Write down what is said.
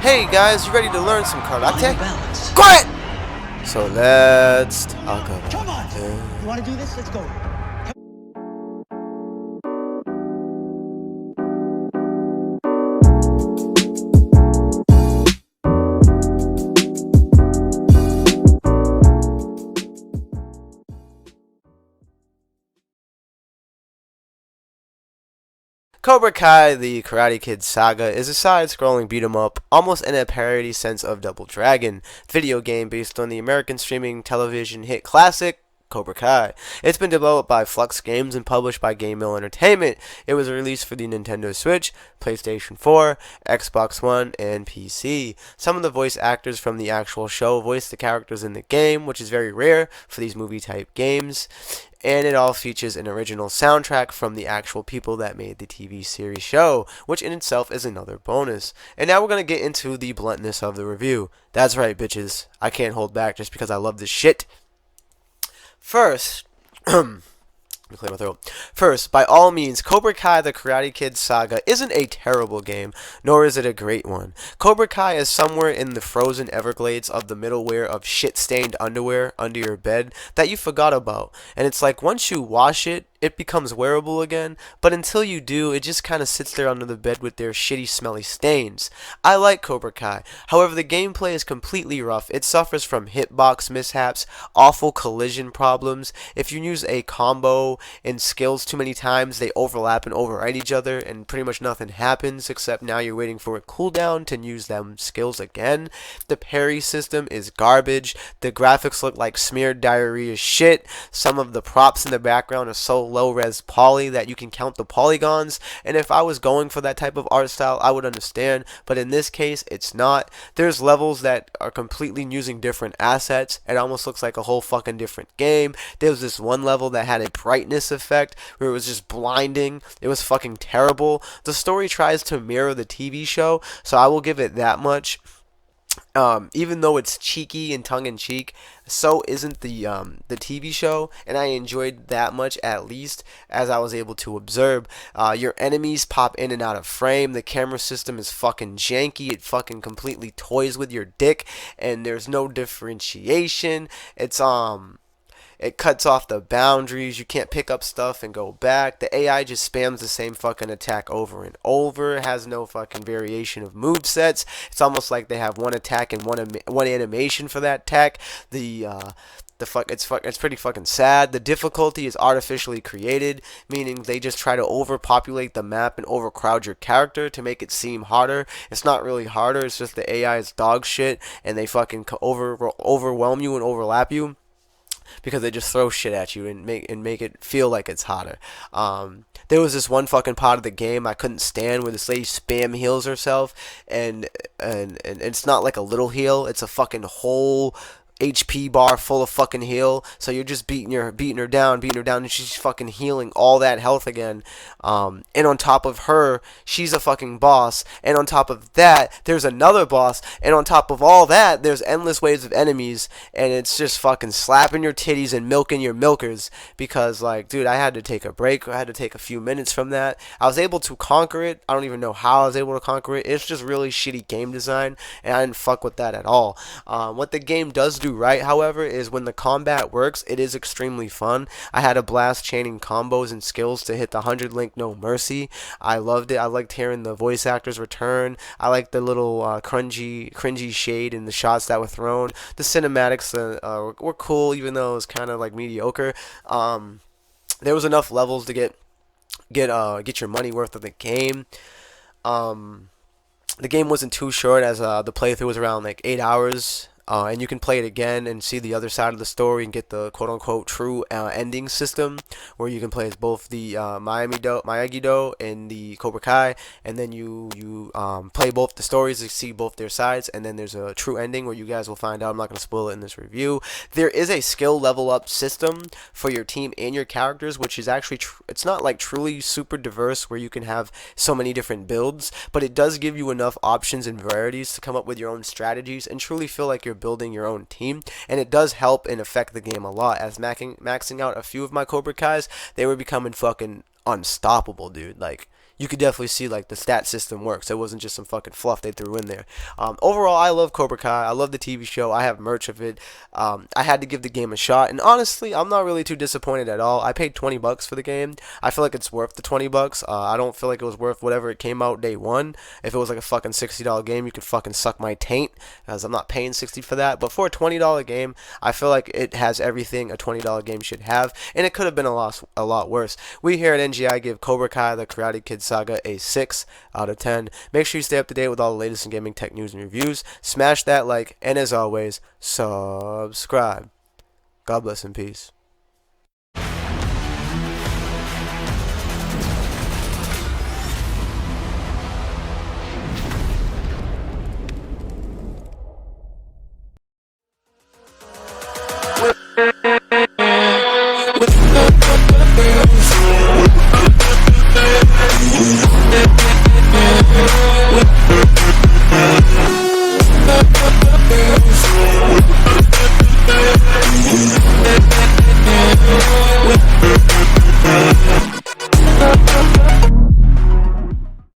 Hey guys, you ready to learn some karate? Balance. Quiet! So let's talk Come on! about You it. want to do this? Let's go. Cobra Kai, the Karate Kid Saga, is a side-scrolling beat-em-up, almost in a parody sense of Double Dragon, video game based on the American streaming television hit classic Cobra Kai. It's been developed by Flux Games and published by Game Mill Entertainment. It was released for the Nintendo Switch, PlayStation 4, Xbox One, and PC. Some of the voice actors from the actual show voiced the characters in the game, which is very rare for these movie-type games. And it all features an original soundtrack from the actual people that made the TV series show, which in itself is another bonus. And now we're going to get into the bluntness of the review. That's right, bitches. I can't hold back just because I love this shit. First, let me clear my throat. First, by all means, Cobra Kai the Karate Kid Saga isn't a terrible game, nor is it a great one. Cobra Kai is somewhere in the frozen Everglades of the middleware of shit-stained underwear under your bed that you forgot about. And it's like once you wash it, it becomes wearable again, but until you do, it just kind of sits there under the bed with their shitty smelly stains. I like Cobra Kai, however the gameplay is completely rough. It suffers from hitbox mishaps, awful collision problems. If you use a combo and skills too many times, they overlap and override each other, and pretty much nothing happens, except now you're waiting for a cooldown to use them skills again. The parry system is garbage. The graphics look like smeared diarrhea shit. Some of the props in the background are so low res poly that you can count the polygons, and if I was going for that type of art style I would understand, but in this case it's not. There's levels that are completely using different assets. It almost looks like a whole fucking different game. There was this one level that had a brightness effect where it was just blinding. It was fucking terrible. The story tries to mirror the TV show, so I will give it that much. Even though it's cheeky and tongue-in-cheek, so isn't the TV show, and I enjoyed that much at least as I was able to observe. Your enemies pop in and out of frame. The camera system is fucking janky. It fucking completely toys with your dick, and there's no differentiation. It cuts off the boundaries. You can't pick up stuff and go back. The AI just spams the same fucking attack over and over. It has no fucking variation of move sets. It's almost like they have one attack and one animation for that attack. It's pretty fucking sad. The difficulty is artificially created, meaning they just try to overpopulate the map and overcrowd your character to make it seem harder. It's not really harder. It's just the AI is dog shit, and they fucking overwhelm you and overlap you, because they just throw shit at you and make it feel like it's hotter. There was this one fucking part of the game I couldn't stand where this lady spam heals herself, and it's not like a little heal, it's a fucking whole HP bar full of fucking heal. So you're just beating her down, and she's fucking healing all that health again. And on top of her, she's a fucking boss. And on top of that, there's another boss. And on top of all that, there's endless waves of enemies. And it's just fucking slapping your titties and milking your milkers. Because, like, dude, I had to take a break. I had to take a few minutes from that. I was able to conquer it. I don't even know how I was able to conquer it. It's just really shitty game design. And I didn't fuck with that at all. What the game does do right, however, is when the combat works, it is extremely fun. I had a blast chaining combos and skills to hit the 100 link No Mercy. I loved it. I liked hearing the voice actors return. I liked the little cringy shade in the shots that were thrown. The cinematics were cool, even though it was kind of like mediocre. There was enough levels to get your money worth of the game. The game wasn't too short, as the playthrough was around like 8 hours. And you can play it again and see the other side of the story and get the quote-unquote true ending system, where you can play as both the Miyagi-Do and the Cobra Kai, and then you play both the stories to see both their sides, and then there's a true ending where you guys will find out. I'm not going to spoil it in this review. There is a skill level up system for your team and your characters, which is actually it's not like truly super diverse where you can have so many different builds, but it does give you enough options and varieties to come up with your own strategies and truly feel like you're building your own team. And it does help and affect the game a lot. As maxing out a few of my Cobra Kais, they were becoming fucking unstoppable, dude. Like, you could definitely see like the stat system works. It wasn't just some fucking fluff they threw in there. Overall, I love Cobra Kai. I love the TV show. I have merch of it. I had to give the game a shot, and honestly, I'm not really too disappointed at all. I paid $20 for the game. I feel like it's worth the $20. I don't feel like it was worth whatever it came out day one. If it was like a fucking $60 game, you could fucking suck my taint, as I'm not paying 60 for that. But for a $20 game, I feel like it has everything a $20 game should have, and it could have been a lot worse. We here at NGI give Cobra Kai: The Karate Kid Saga a 6 out of 10. Make sure you stay up to date with all the latest in gaming tech news and reviews. Smash that like, and as always, subscribe. God bless and peace.